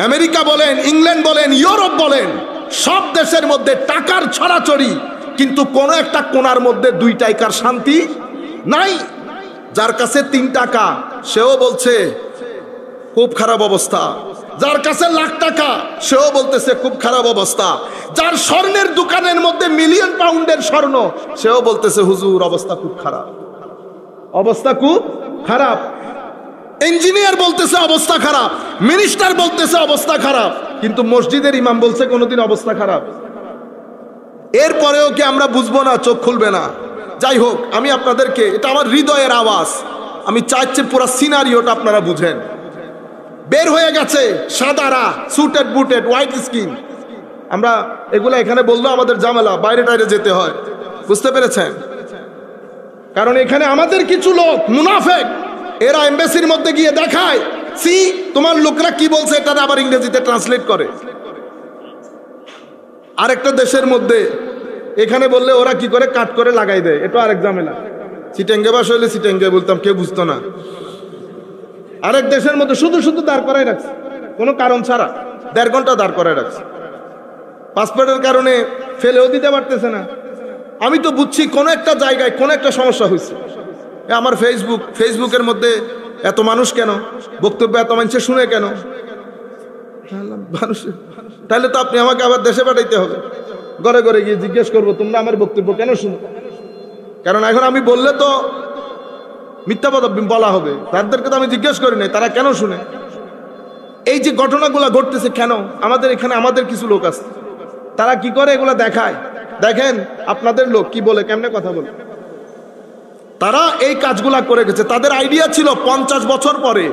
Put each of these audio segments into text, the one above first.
America বলেন, England বলেন, Europe বলেন, সব দেশের মধ্যে টাকার ছড়াছড়ি, কিন্তু কোন একটা কোণার মধ্যে 2 টাকার শান্তি নাই। যার কাছে 3 টাকা সেও বলছে খুব খারাপ অবস্থা, যার কাছে লাখ টাকা সেও বলতেছে খুব খারাপ অবস্থা, যার স্বর্ণের দোকানের মধ্যে মিলিয়ন পাউন্ডের স্বর্ণ সেও বলতেছে হুজুর অবস্থা খুব খারাপ, অবস্থা খুব খারাপ। ইঞ্জিনিয়ার বলতেছে অবস্থা খারাপ, মিনিস্টার বলতেছে অবস্থা খারাপ, কিন্তু মসজিদের ইমাম বলছে কোনোদিন অবস্থা খারাপ। এরপরেও কি আমরা বুঝবো না, চোখ খুলবে না? যাই হোক, আমি আপনাদেরকে, এটা আমার হৃদয়ের আওয়াজ, আমি চাইছি পুরো সিনারিওটা আপনারা বুঝেন। বের হয়ে গেছে সাদারা, সুটেড বুটেড, হোয়াইট স্কিন। আমরা এগুলা এখানে বললো আমাদের ঝামেলা, বাইরে টাইরে যেতে হয়, বুঝতে পেরেছেন? কারণ এখানে আমাদের কিছু লোক মুনাফেক, এরা এমবাসির মধ্যে গিয়ে দেখায়, সি তোমার লোকরা কি বলছে, এটা আবার ইংরেজিতে ট্রান্সলেট করে আরেকটা দেশের মধ্যে। এখানে বললে ওরা কি করে কাট করে লাগাই দেয়, এটা আরেক ঝামেলা। চিটাঙ্গে ভাষা হলে চিটাঙ্গে বলতাম, কেউ বুঝতো না। আরেক দেশের মধ্যে শুধু শুধু দাঁড় করাই রাখছে, কোনো কারণ ছাড়া 1.5 ঘন্টা দাঁড় করাই রাখছে, পাসপোর্টের কারণে ফেলেও দিতে পারতেছে না। আমি তো বুঝছি কোনো একটা জায়গায় কোনো একটা সমস্যা হয়েছে। আমার ফেসবুকের মধ্যে এত মানুষ কেন, বক্তব্য এত মানুষে শুনে কেন? মানুষ তাহলে তো আপনি আমাকে আবার দেশে পাঠাইতে হবে, ঘরে ঘরে গিয়ে জিজ্ঞেস করবো তোমরা আমার বক্তব্য কেন শুনো। কারণ এখন আমি বললে তো মিথ্যা কথা বলা হবে, তাদেরকে তো আমি জিজ্ঞেস করি নাই তারা কেন শুনে। এই যে ঘটনাগুলো ঘটতেছে কেন, আমাদের এখানে আমাদের কিছু লোক আছে, তারা কি করে এগুলা দেখায়। দেখেন আপনাদের লোক কি বলে, কেমনে কথা বলে। তারা এই কাজগুলা করে গেছে, তাদের আইডিয়া ছিল 50 বছর পরে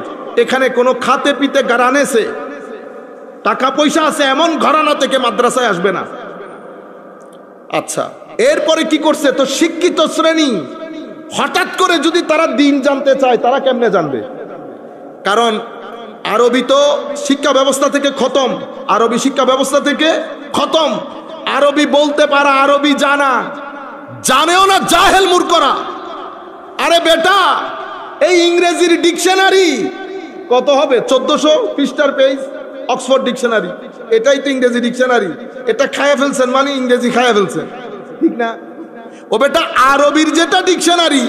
এখানে কোনো খাতে পিতে গারানেছে টাকা পয়সা আছে এমন ঘরানা থেকে মাদ্রাসায় আসবে না। আচ্ছা, এরপরে কি করছে, তো শিক্ষিত শ্রেণী হঠাৎ করে যদি তারা দিন জানতে চায়, তারা কেমনে জানবে? কারণ আরবি তো শিক্ষা ব্যবস্থা থেকে খতম, আরবি শিক্ষা ব্যবস্থা থেকে খতম। আরবি বলতে পারা, আরবি জানা, জানেও না জাহেল মূর্খরা। আরে বেটা, এই ইংরেজির ডিকশনারি কত হবে, 1400 পৃষ্ঠার পেজ, অক্সফোর্ড ডিকশনারি, এটাই তো ইংরেজি ডিকশনারি। এটা খায়া ফেলছেন মানে ইংরেজি খায়া ফেলছেন, ঠিক না? ও বেটা, আরবির যেটা ডিকশনারি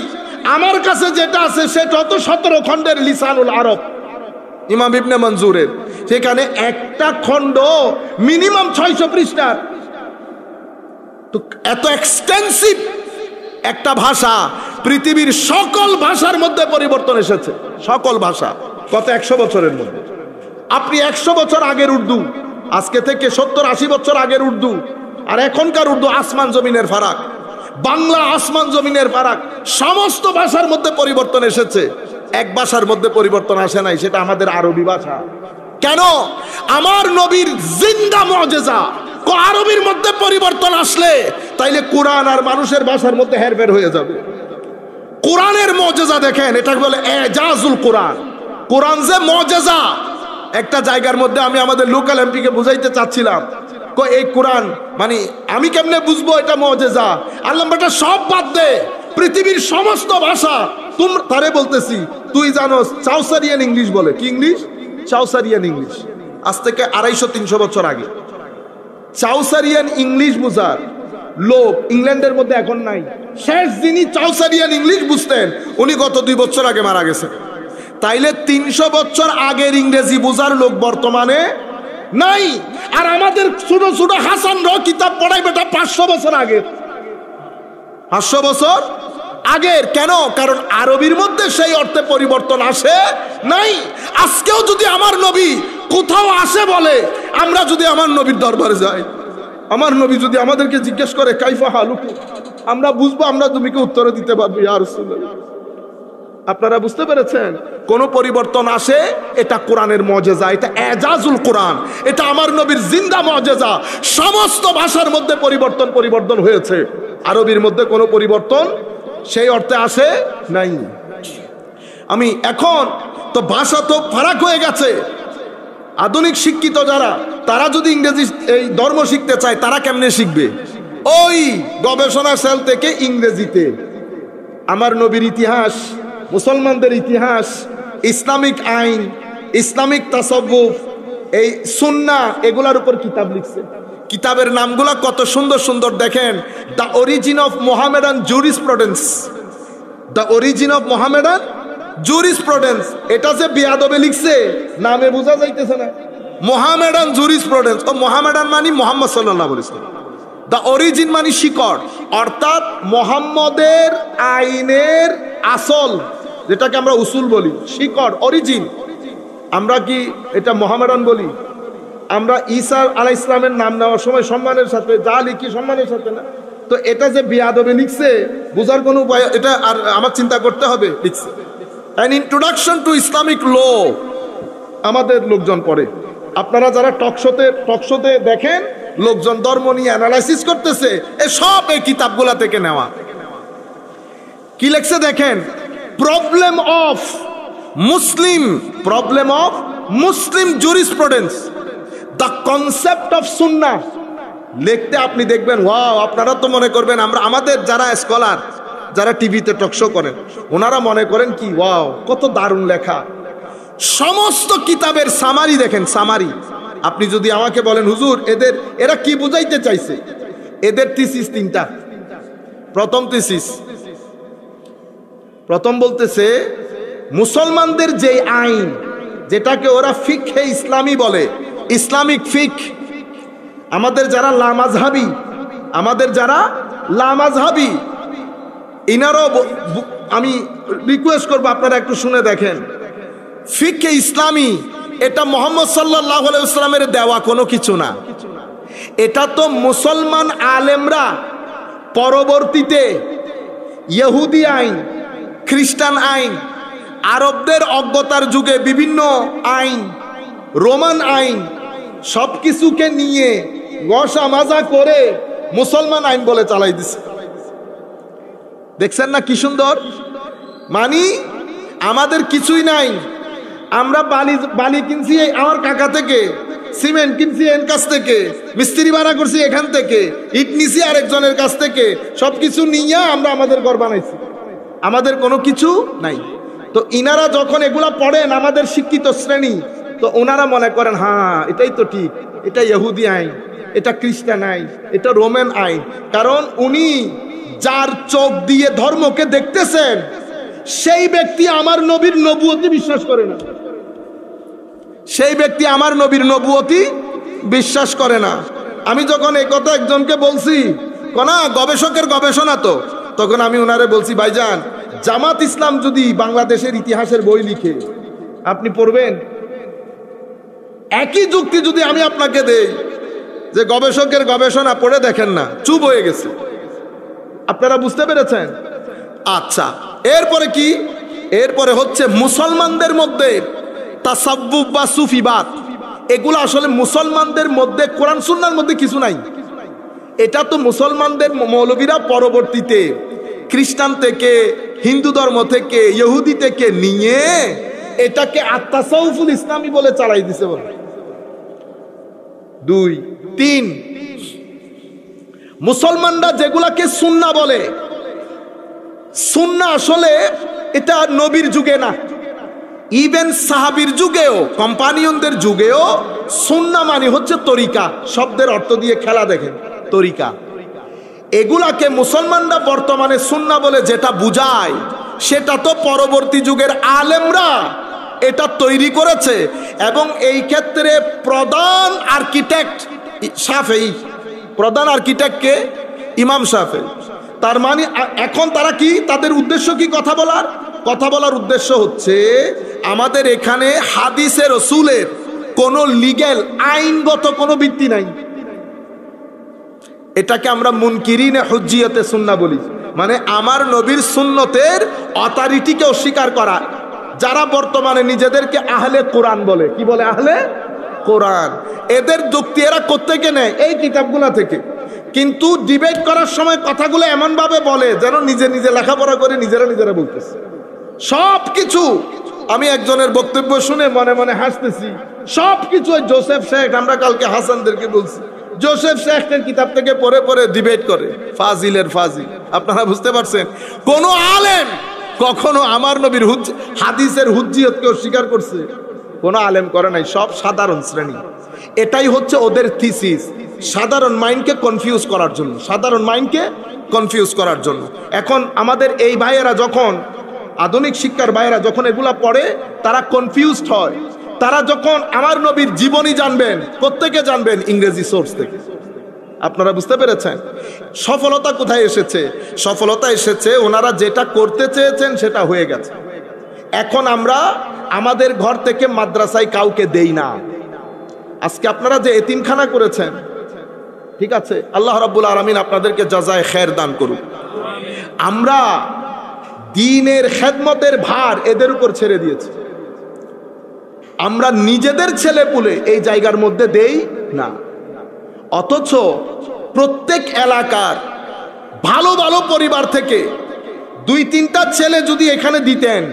আমার কাছে যেটা আছে সেটা তো 17 খণ্ডের লিসানুল আরব, ইমাম ইবনে মনজুরের। সেখানে একটা খণ্ড মিনিমাম 600 পৃষ্ঠার। তো এত এক্সটেন্সিভ একটা ভাষা, পৃথিবীর সকল ভাষার মধ্যে পরিবর্তন এসেছে, সকল ভাষা। কত 100 বছরের মধ্যে। আপনি 100 বছর আগের উর্দু, আজকে থেকে 70-80 বছর আগের উর্দু আর এখনকার উর্দু আসমান জমিনের ফারাক। বাংলা আসমান জমিনের ফারাক। সমস্ত ভাষার মধ্যে পরিবর্তন এসেছে, এক ভাষার মধ্যে পরিবর্তন আসে নাই, সেটা আমাদের আরবি ভাষা। কেন? আমার নবীর জিন্দা মুজিজা। আরবির মধ্যে পরিবর্তন আসলে তাইলে কোরআন আর মানুষের ভাষার মধ্যে হেরফের হয়ে যাবে। কোরআনের মুজিজা দেখেন, এটা বলে এজাজুল কোরআন। কোরআন যে মুজিজা, একটা জায়গার মধ্যে আমি আমাদের লোকাল এমপিকে বুঝাইতে চাচ্ছিলাম, এই কোরআন মানে আমি কেমনে বুঝবো এটা মুজিজা? আল্লাহ বেটা সব বাদ দে, পৃথিবীর সমস্ত ভাষা তারে বলতেছি, তুই জানোস চাউসারিয়ান ইংলিশ বলে। কি ইংলিশ? চাউসারিয়ান ইংলিশ। আজ থেকে 250-300 বছর আগে চাউসারিয়ান ইংলিশ বুঝার লোক ইংল্যান্ডের মধ্যে এখন নাই। শেষ যিনি চাউসারিয়ান ইংলিশ বুঝতেন উনি গত 2 বছর আগে মারা গেছেন। তাইলে 300 বছর আগের ইংরেজি বুঝার লোক বর্তমানে নাই। আর আমাদের ছোট ছোট হাসান র কিতাব পড়াই বেটা 500 বছর আগে, 500 বছর আগের। কেন? কারণ আরবির মধ্যে সেই অর্থে পরিবর্তন আসে নাই। আজকেও যদি আমার নবী কোথাও আসে বলে, আমরা যদি আমার নবীর দরবারে যাই, আমার নবী যদি আমাদেরকে জিজ্ঞেস করে কাইফা হালুকু, আমরা বুঝবো, আমরা নবীকে উত্তর দিতে পারবো ইয়া রাসূলুল্লাহ। আপনারা বুঝতে পেরেছেন? কোন পরিবর্তন আসে, এটা কোরআনের মুজিজা, এটা এজাজুল কোরআন, এটা আমার নবীর জিন্দা মুজিজা। সমস্ত ভাষার মধ্যে পরিবর্তন হয়েছে, আরবির মধ্যে কোনো পরিবর্তন সেই অর্থে আসে নাই। আমি এখন তো ভাষা তো ফারাক হয়ে গেছে। আধুনিক শিক্ষিত যারা, তারা যদি ইংরেজি এই ধর্ম শিখতে চায়, তারা কেমনে শিখবে? ওই গবেষণা সেল থেকে ইংরেজিতে আমার নবীর ইতিহাস, মুসলমানদের ইতিহাস, ইসলামিক আইন, ইসলামিক তাসাব্বুফ, এই সুন্নাহ এগুলার উপর কিতাব লিখছে। কিতাবের নামগুলা কত সুন্দর সুন্দর দেখেন। The origin of Mohammedan jurisprudence, the origin of Mohammedan jurisprudence. এটা যে বিয়াদবে লিখছে, নামে বোঝা যাইতেছে না। মোহামেডান জুরিসপ্রুডেন্স, ও মোহামেডান মানে মোহাম্মদ সাল্লাল্লাহু আলাইহি ওয়াসাল্লাম। দ্য অরিজিন মানে শিকড়, অর্থাৎ মোহাম্মদের আইনের আসল, যেটাকে আমরা উসুল বলি, শিকড়, অরিজিন। আমরা কি এটা মোহামেডান বলি? আমরা ঈসা আলাইহিস সালামের নাম নেওয়ার সময় সম্মানের সাথে যা লিখি, সম্মানের সাথে না। তো এটা যে বিয়াদবে লিখছে, বোঝার কোনো উপায়, এটা আর আমার চিন্তা করতে হবে। লিখছে an introduction to Islamic law, আমাদের লোকজন পড়ে। আপনারা যারা টকশোতে দেখেন লোকজন ধর্ম নিয়ে অ্যানালাইসিস করতেছে, সব এই কিতাবগুলা থেকে নেওয়া। কি লেখছে দেখেন, problem of Muslim jurisprudence, the concept of সুন্নাহ। লিখতে আপনি দেখবেন, ওয়াও, আপনারা তো মনে করবেন আমরা, আমাদের যারা স্কলার, যারা টিভিতে টকশো করেন, ওনারা মনে করেন কি ওয়াও কত দারুণ লেখা। সমস্ত কিতাবের সামারি দেখেন, সামারি। আপনি যদি আমাকে বলেন হুজুর এরা কি বুঝাইতে চাইছে, এদের থিসিস তিনটা। প্রথম বলতেছে মুসলমানদের যে আইন, যেটাকে ওরা ফিকহে ইসলামী বলে, ইসলামিক ফিক। আমাদের যারা লামাজহাবি, ইনারও, আমি রিকোয়েস্ট করবো আপনারা একটু শুনে দেখেন। ফিকহে ইসলামী এটা মুহাম্মদ সাল্লাল্লাহু আলাইহি ওয়াসাল্লামের দেওয়া কোনো কিছু না। এটা তো মুসলমান আলেমরা পরবর্তীতে ইহুদি আইন, খ্রিস্টান আইন, আরবদের অজ্ঞতার যুগে বিভিন্ন আইন, রোমান আইন, সবকিছুকে নিয়ে গসা মাজা করে মুসলমান আইন বলে চালাই দিছে। দেখছেন না কি সুন্দর? মানি আমাদের কিছুই নাই। আমরা বালি কিনছি আমার কাকা থেকে, সিমেন্ট কিনছি এর কাছ থেকে, মিস্ত্রি ভাড়া করছি এখান থেকে, ইট নিছি আরেকজনের কাছ থেকে, সবকিছু নিয়ে আমরা আমাদের ঘর বানাইছি। আমাদের কোনো কিছু নাই। তো ইনারা যখন এগুলা পড়েন, আমাদের শিক্ষিত শ্রেণী, তো ওনারা মনে করেন হ্যাঁ এটাই তো ঠিক, এটা ইহুদি আইন, এটা খ্রিস্টান আইন, এটা রোমান আইন। কারণ উনি যার চোখ দিয়ে ধর্মকে দেখতেছেন, সেই ব্যক্তি আমার নবীর নবুয়তি বিশ্বাস করে না। সেই ব্যক্তি আমার নবীর নবুয়তি বিশ্বাস করে না। আমি যখন এই কথা একজনকে বলছি, না গবেষকের গবেষণা তো, তখন আমি ওনারে বলছি, ভাইজান জামাত ইসলাম যদি বাংলাদেশের ইতিহাসের বই লিখে আপনি পড়বেন? একই যুক্তি যদি আমি আপনাকে দেই যে গবেষকের গবেষণা পড়ে দেখেন না, চুপ হয়ে গেছে। আপনারা বুঝতে পেরেছেন? আচ্ছা, এরপরে কি? এরপরে হচ্ছে মুসলমানদের মধ্যে তাসাব্বুফ বা সুফিবাদ, এগুলো আসলে মুসলমানদের মধ্যে, কোরআন সুন্নাহর মধ্যে কিছু নাই। এটা তো মুসলমানদের মৌলবীরা পরবর্তীতে খ্রিস্টান থেকে, হিন্দু ধর্ম থেকে, ইহুদি থেকে নিয়ে এটাকে আত-তাসাউফুল ইসলামী বলে চালাই দিছে। বলে 2, 3, মুসলমানরা যেগুলাকে সুন্নাহ বলে, সুন্নাহ আসলে এটা নবীর যুগে না, ইভেন সাহাবীর যুগেও, কম্পানিয়নদের যুগেও সুন্নাহ মানে হচ্ছে তরিকা। শব্দের অর্থ দিয়ে খেলা দেখেন, তরিকা। এগুলাকে মুসলমানরা বর্তমানে সুন্নাহ বলে যেটা বুঝায়, সেটা তো পরবর্তী যুগের আলেমরা এটা তৈরি করেছে। এবং এই ক্ষেত্রে প্রধান আর্কিটেক্ট শাফেঈ, প্রধান আর্কিটেক্টকে ইমাম শাফেঈ। তার মানে এখন তারা কি, তাদের উদ্দেশ্য কি? কথা বলার উদ্দেশ্য হচ্ছে আমাদের এখানে হাদিসে রাসূলের কোনো লিগ্যাল, আইনগত কোনো ভিত্তি নাই। এটাকে আমরা মুনকিরিনে হুজ্জিয়তে সুন্নাহ বলি, মানে আমার নবীর সুন্নতের অথরিটিকে অস্বীকার করা। যারা বর্তমানে নিজেদেরকে আহলে কোরআন বলে, কি বলে? আহলে কোরআন। এদের যুক্তি এরা কোত্থেকে নেয়? এই কিতাবগুলা থেকে। কিন্তু ডিবেট করার সময় কথাগুলো এমন ভাবে বলে যেন নিজে নিজে লেখাপড়া করে নিজেরা বলতেছে সব কিছু। আমি একজনের বক্তব্য শুনে মনে মনে হাসতেছি। সব কিছু জোসেফ শেখ, আমরা কালকে হাসানদেরকে বলছি, জোসেফ শেখের কিতাব থেকে পড়ে পড়ে ডিবেট করে, ফাজিলের ফাজিল। আপনারা বুঝতে পারছেন? কোন আলেম কখনো আমার নবীর হাদিসের হুজ্জিয়তকে অস্বীকার করছে? কোন আলেম করে নাই, সব সাধারণ শ্রেণী। এটাই হচ্ছে ওদের থিসিস, সাধারণ মাইন্ডকে কনফিউজ করার জন্য, সাধারণ মাইন্ডকে কনফিউজ করার জন্য। এখন আমাদের এই ভাইয়েরা যখন, আধুনিক শিক্ষার ভাইয়েরা যখন এগুলা পড়ে, তারা কনফিউজড হয়। তারা যখন আমার নবীর জীবনী জানবেন, কোত্থেকে জানবেন? ইংরেজি সোর্স থেকে। আপনারা বুঝতে পেরেছেন সফলতা কোথায় এসেছে? সফলতা এসেছে ওনারা যেটা করতে চেয়েছেন সেটা হয়ে গেছে। এখন আমরা আমাদের ঘর থেকে মাদ্রাসায় কাউকে দেই না। আজকে আপনারা যে এতিমখানা করেছেন, ঠিক আছে, আল্লাহ রাব্বুল আলামিন আপনাদেরকে জাযায়ে খের দান করুক। আমরা দ্বীনের খেদমতের ভার এদের উপর ছেড়ে দিয়েছি। আমরা নিজেদের ছেলেপুলে এই জায়গার মধ্যে দেই না। অথচ প্রত্যেক এলাকার ভালো ভালো পরিবার থেকে 2-3টা ছেলে যদি এখানে দিতেন,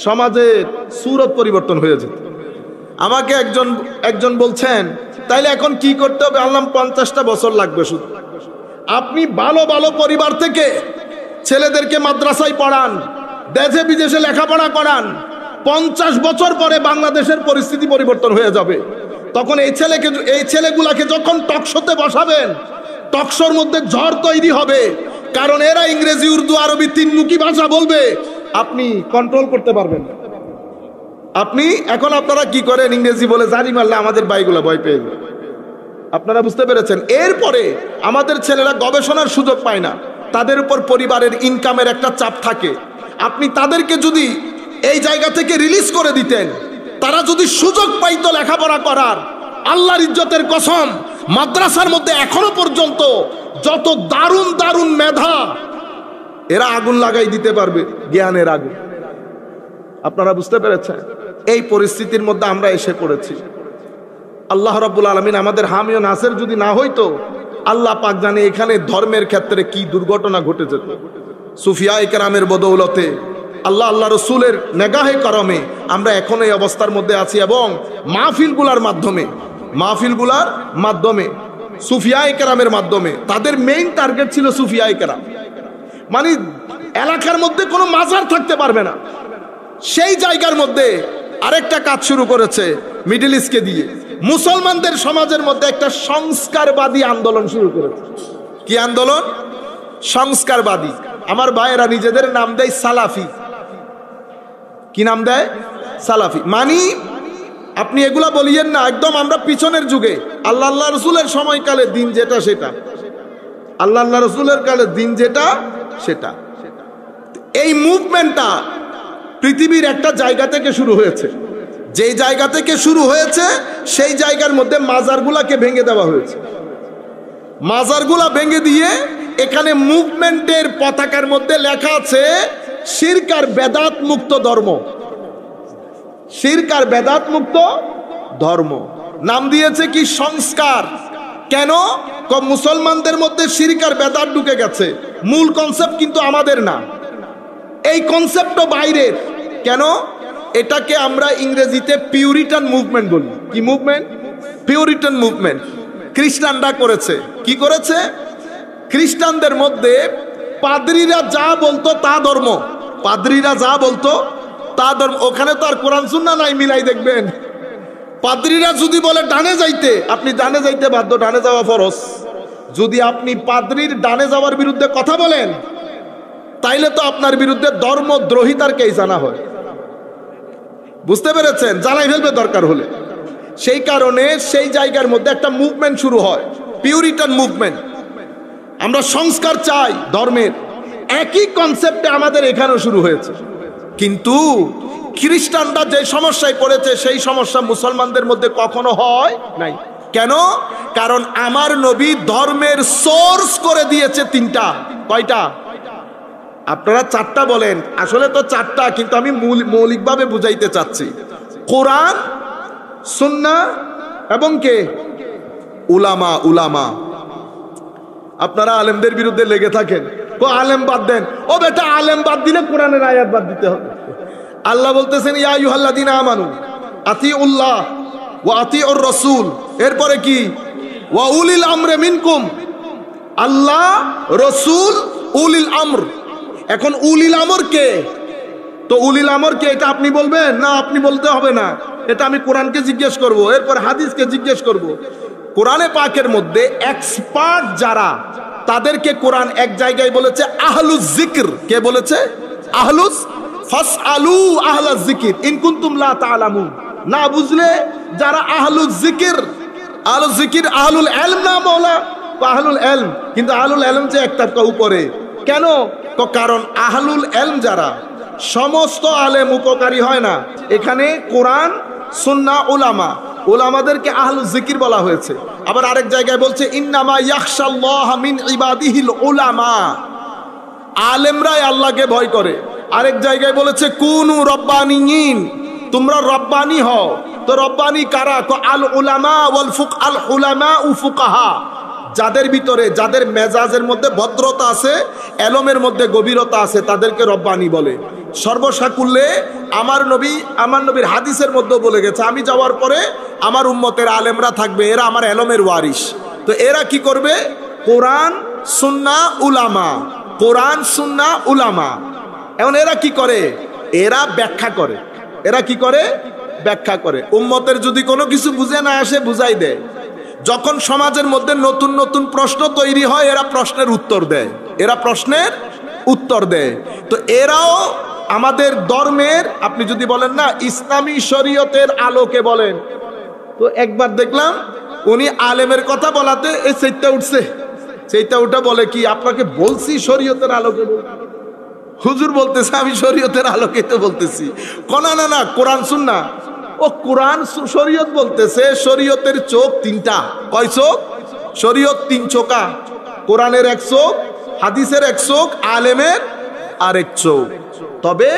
সমাজের সুরত পরিবর্তন হয়ে যেত। আমাকে একজন বলছেন, তাইলে এখন কি করতে হবে? আল্লাহ 50টা বছর লাগবে শুধু। আপনি ভালো ভালো পরিবার থেকে ছেলেদেরকে মাদ্রাসায় পড়ান, দেশে বিদেশে লেখাপড়া করান, 50 বছর পরে বাংলাদেশের পরিস্থিতি পরিবর্তন হয়ে যাবে। তখন এই ছেলেগুলাকে যখন টকশোতে বসাবেন, টকশোর মধ্যে ঝড় তৈরি হবে, কারণ এরা ইংরেজি, উর্দু, আরবি 3মুখী ভাষা বলবে, আপনি কন্ট্রোল করতে পারবেন না। এখন আপনারা কি করেন? ইংরেজি বলে জারি মারলে আমাদের ভাইগুলা ভয় পেয়ে যায়। আপনারা বুঝতে পেরেছেন? এরপরে আমাদের ছেলেরা গবেষণার সুযোগ পায় না, তাদের উপর পরিবারের ইনকামের একটা চাপ থাকে। আপনি তাদেরকে যদি এই জায়গা থেকে রিলিজ করে দিতেন, তারা যদি সুযোগ পাইতো লেখাপড়া করার, আল্লাহর ইজ্জতের কসম, মাদ্রাসার মধ্যে এখনো পর্যন্ত যত দারুণ দারুণ মেধা, এরা আগুন লাগাই দিতে পারবে, জ্ঞানের আগুন। আপনারা বুঝতে পেরেছেন? এই পরিস্থিতির মধ্যে আমরা এসে পড়েছি। আল্লাহ রাব্বুল আলামিন আমাদের হামি ও নাসের যদি না হইতো, আল্লাহ পাক জানে এখানে ধর্মের ক্ষেত্রে কি দুর্ঘটনা ঘটে যেত। সুফিয়ায়ে কেরামের বদৌলতে, আল্লাহ রসুলের নেগাহে করমে আমরা এখন এই অবস্থার মধ্যে আছি। এবং মাহফিলগুলার মাধ্যমে সুফিয়ায়ে কেরামের মাধ্যমে, তাদের মেইন টার্গেট ছিল সুফিয়ায়ে কেরাম, মানে এলাকার মধ্যে কোনো মাজার থাকতে পারবে না। সেই জায়গার মধ্যে আরেকটা কাজ শুরু করেছে মিডল ইস্টকে দিয়ে, মুসলমানদের সমাজের মধ্যে একটা সংস্কারবাদী আন্দোলন শুরু করেছে। কি আন্দোলন? সংস্কারবাদী। আমার ভাইয়েরা নিজেদের নাম দেয় সালাফি। কি নাম দেয়? সালাফি। মানি আপনি এগুলা বলিয়েন না, একদম আমরা পিছনের যুগে আল্লাহ রসুলের সময়কালে দিন যেটা সেটা, আল্লাহ রসুলের কালে দিন যেটা সেটা। এই মুভমেন্টটা পৃথিবীর একটা জায়গা থেকে শুরু হয়েছে। যেই জায়গা থেকে শুরু হয়েছে সেই জায়গার মধ্যে মাজারগুলাকে ভেঙে দেওয়া হয়েছে। মাজারগুলা ভেঙে দিয়ে এখানে মুভমেন্টের পতাকার মধ্যে লেখা আছে শিরক আর বেদাত মুক্ত ধর্ম। শিরক আর বেদাত মুক্ত ধর্ম নাম দিয়েছে কি? সংস্কার। কেন? মুসলমানদের মধ্যে শিরক আর বেদাত ঢুকে গেছে, মূল কনসেপ্ট কিন্তু আমাদের না, এই কনসেপ্টও বাইরের। কেন? এটাকে আমরা ইংরেজিতে পিউরিটান মুভমেন্ট বলি। কি মুভমেন্ট? Puritan movement. খ্রিস্টানরা করেছে। কি করেছে? খ্রিস্টানদের মধ্যে পাদ্রীরা যা বলতো তা ধর্ম, পাদ্রীরা যা বলতো তা ধর্ম। ওখানে তো আর কোরআন সুন্নাহ নাই, মিলাই দেখবেন। পাদ্রীরা যদি বলে ডানে যাইতে, আপনি ডানে যাইতে বাধ্য, ডানে যাওয়া ফরজ। যদি আপনি পাদ্রীর ডানে যাওয়ার বিরুদ্ধে কথা বলেন, তাইলে তো আপনার বিরুদ্ধে ধর্মদ্রোহিতার কেস জানা হয়। বুঝতে পেরেছেন? জানাই ফেলবে দরকার হলে। সেই কারণে সেই জায়গার মধ্যে একটা মুভমেন্ট শুরু হয়, পিউরিটান মুভমেন্ট। আমরা সংস্কার চাই ধর্মের, একই কনসেপ্টে আমাদের এখানেও শুরু হয়েছে। কিন্তু খ্রিস্টানরা যে সমস্যায় পড়েছে সেই সমস্যা মুসলমানদের মধ্যে কখনো হয় নাই। কেন? কারণ আমার নবী ধর্মের সোর্স করে দিয়েছে 3টা। কয়টা? আপনারা 4টা বলেন, আসলে তো 4টা, কিন্তু আমি মৌলিকভাবে বুঝাইতে চাচ্ছি। কোরআন, সুন্নাহ এবং কে? উলামা। উলামা। আপনারা আলেমদের বিরুদ্ধে লেগে থাকেন, আলেম বাদ দেন। ও বেটা, আলেম বাদ দিলে কোরআনের আয়াত বাদ দিতে হবে। আল্লাহ বলতেছেন ইয়া আইয়ুহাল্লাযীনা আমানু আতিউল্লাহ ওয়া আতিউর রাসূল। এরপরে কি? ওয়া উলিল আমরি মিনকুম। আল্লাহ, রাসূল, উলিল আমর। এখন উলিল আমর কে? তো উলিল আমর কে এটা আপনি বলবেন না? আপনি বলতে হবে না, এটা আমি কোরআনকে জিজ্ঞেস করব, এরপর হাদিসকে জিজ্ঞেস করব। কোরআনে পাকের মধ্যে এক্সপার্ট যারা, তাদেরকে কোরআন এক জায়গায় বলেছে আহলুজ জিক্র। কে বলেছে? আহলুস, ফাসআলু আহলাজ জিক্র ইন কুনতুম লা তা'লামুন। না বুঝলে যারা আহলুজ জিক্র, আহলুজ জিক্র আহলুল ইলম না মাওলা, আহলুল ইলম, কিন্তু আহলুল ইলম যে একটা উপরে কেন? কারণ আহলুল ইলম যারা, সমস্ত আলেম উপকারী হয় না। এখানে কোরআন, সুন্নাহ, উলামা, উলামাদেরকে আহলুজ জিকির বলা হয়েছে। আবার আরেক জায়গায় বলছে ইন্নামা ইয়াখশাল্লাহ মিন ইবাদিহিল উলামা, আলেমরাই আল্লাহকে ভয় করে। আরেক জায়গায় বলেছে কুনু রব্বানিয়িন, তোমরা রব্বানি হও। তো রব্বানি কারা? আল উলামা ওয়াল আল উলামা ও ফুকাহা, যাদের ভিতরে, যাদের মেজাজের মধ্যে ভদ্রতা আছে, এলমের মধ্যে গভীরতা আছে, তাদেরকে রব্বানি বলে। সর্বসাকুল্যে আমার নবীর হাদিসের মধ্যে বলে গেছে, আমি যাওয়ার পরে আমার উম্মতের আলেমরা থাকবে, এরা আমার এলমের ওয়ারিস। তো এরা কি করবে? কোরআন সুন্নাহ উলামা, কোরআন সুন্নাহ উলামা। এখন এরা কি করে? এরা ব্যাখ্যা করে। এরা কি করে? ব্যাখ্যা করে। উম্মতের যদি কোনো কিছু বুঝে না আসে, বুঝাই দেয়। যখন সমাজের মধ্যে নতুন নতুন প্রশ্ন তৈরি হয়, এরা প্রশ্নের উত্তর দেয়। এরা প্রশ্নের উত্তর দেয়। তো এরাও আমাদের ধর্মের, আপনি যদি বলেন না ইসলামী শরীয়তের আলোকে বলেন, তো একবার দেখলাম উনি আলেমের কথা বলাতে এই সেইটা উঠছে, সেইটা উঠে বলে কি, আপনাকে বলছি শরীয়তের আলোকে বলতে। হুজুর বলতেছে আমি শরীয়তের আলোকে তো বলতেছি। না না না, কোরআন সুন্নাহ। ও কোরআন শরীয়ত বলতেছে, শরীয়তের চোখ তিনটা। কয় চোখ? শরীয়ত তিন চোখা। কোরআনের এক চোখ, হাদিসের এক চোখ, আলেমের আরেক চোখ। তবে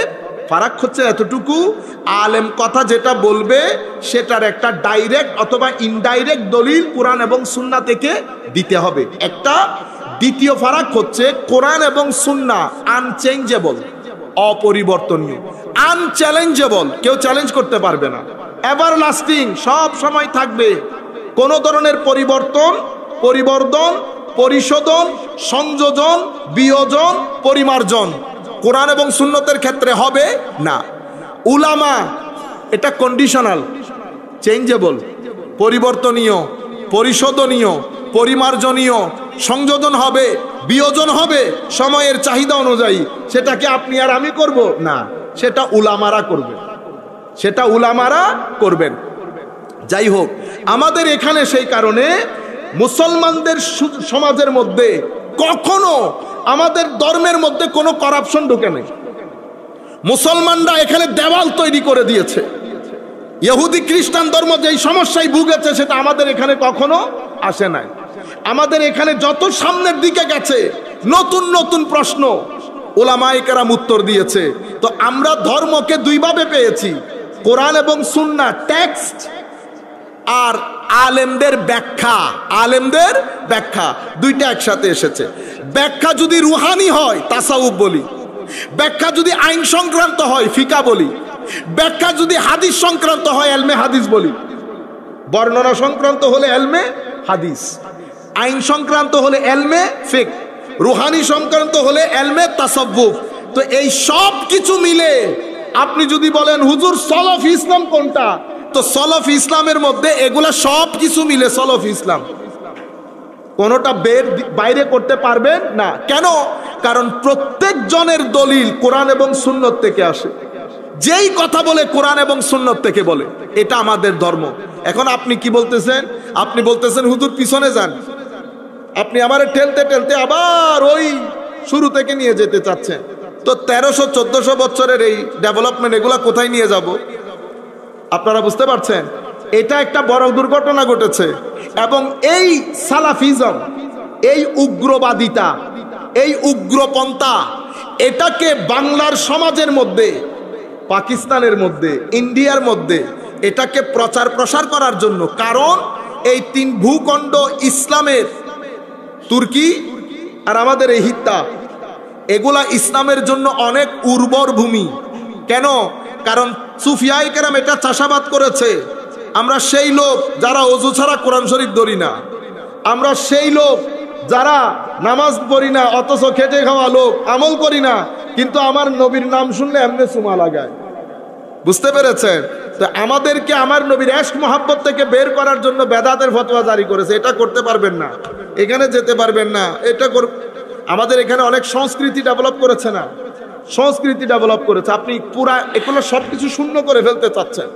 ফারাক হচ্ছে এতটুকু, আলেম কথা যেটা বলবে সেটার একটা ডাইরেক্ট অথবা ইনডাইরেক্ট দলিল কোরআন এবং সুন্নাহ থেকে দিতে হবে একটা। দ্বিতীয় ফারাক হচ্ছে কোরআন এবং সুন্নাহ আনচেঞ্জেবল, অপরিবর্তনীয়, আনচ্যালেঞ্জেবল, কেউ চ্যালেঞ্জ করতে পারবে না, এভারলাস্টিং, সব সময় থাকবে। কোন ধরনের পরিবর্তন, পরিবর্ধন, পরিশোধন, সংযোজন, বিয়োজন, পরিমার্জন কোরআন এবং সুন্নতের ক্ষেত্রে হবে না। উলামা এটা কন্ডিশনাল, চেঞ্জেবল, পরিবর্তনীয়, পরিশোধনীয়, পরিমার্জনীয়, সংযোজন হবে, বিয়োজন হবে সময়ের চাহিদা অনুযায়ী। সেটাকে আপনি আর আমি করব না, সেটা উলামারা করবে, সেটা উলামারা করবেন। যাই হোক, আমাদের এখানে সেই কারণে মুসলমানদের সমাজের মধ্যে কখনো আমাদের ধর্মের মধ্যে কোনো করাপশন ঢুকে নেই। মুসলমানরা এখানে দেওয়াল তৈরি করে দিয়েছে। ইহুদি খ্রিস্টান ধর্ম যেই সমস্যায় ভুগেছে সেটা আমাদের এখানে কখনো আসে নাই। আমাদের এখানে যত সামনের দিকে গেছে নতুন নতুন প্রশ্ন উলামায়ে কেরাম উত্তর দিয়েছে। তো আমরা ধর্মকে দুইভাবে পেয়েছি, কোরআন এবং সুন্নাহ টেক্সট আর আলেমদের ব্যাখ্যা। আলেমদের ব্যাখ্যা দুইটা একসাথে এসেছে। ব্যাখ্যা যদি রুহানি হয় তাসাউফ বলি, ব্যাখ্যা যদি আইন সংক্রান্ত হয় ফিকা বলি, ব্যাখ্যা যদি হাদিস সংক্রান্ত হয় এলমে হাদিস বলি। বর্ণনা সংক্রান্ত হলে এলমে হাদিস, আইন সংক্রান্ত হলে এলমে ফিক, রুহানি সংক্রান্ত হলে এলমে তাসাব্বুফ। তো এই সব কিছু মিলে আপনি যদি বলেন হুজুর সলফ ইসলাম কোনটা, তো সলফ ইসলামের মধ্যে এগুলা সব কিছু মিলে সলফ ইসলাম, কোনোটা বাইরে করতে পারবেন না। কেন? কারণ প্রত্যেক জনের দলিল কোরআন এবং সুন্নত থেকে আসে। যেই কথা বলে কোরআন এবং সুন্নত থেকে বলে, এটা আমাদের ধর্ম। এখন আপনি কি বলতেছেন? আপনি বলতেছেন হুজুর পিছনে যান, আপনি আমারে ঠেলতে ঠেলতে আবার ওই শুরু থেকে নিয়ে যেতে চাচ্ছেন। তো 1300-1400 বছরের এই ডেভেলপমেন্ট এগুলা কোথায় নিয়ে যাব? আপনারা বুঝতে পারছেন? এটা একটা বড় দুর্ঘটনা ঘটেছে। এবং এই সালাফিজম, এই উগ্রবাদিতা, এই উগ্রপন্থা, এটাকে বাংলার সমাজের মধ্যে, পাকিস্তানের মধ্যে, ইন্ডিয়ার মধ্যে এটাকে প্রচার প্রসার করার জন্য, কারণ এই তিন ভূখণ্ড ইসলামের, তুর্কি আর আমাদের এই হিত্তা, এগুলা ইসলামের জন্য অনেক উর্বর ভূমি। কেন? কারণ সুফিয়ায়ে কেরাম এটা চাষাবাদ করেছে। আমরা সেই লোক যারা ওযু ছাড়া কোরআন শরীফ ধরি না, আমরা সেই লোক যারা নামাজ পড়ি না অথচ খেটে খাওয়া লোক, আমল করি না, কিন্তু আমার নবীর নাম শুনলে এমনি চুমা লাগায়। বুঝতে পেরেছেন? তো আমাদেরকে আমার নবীর ইশক মোহাব্বত থেকে বের করার জন্য বেদাতের ফতোয়া জারি করেছে। এটা করতে পারবেন না, এখানে যেতে পারবেন না, এটা আমাদের এখানে অনেক সংস্কৃতি ডেভেলপ করেছে না, সংস্কৃতি ডেভেলপ করেছে। আপনি পুরা এগুলো সবকিছু শূন্য করে ফেলতে চাচ্ছেন।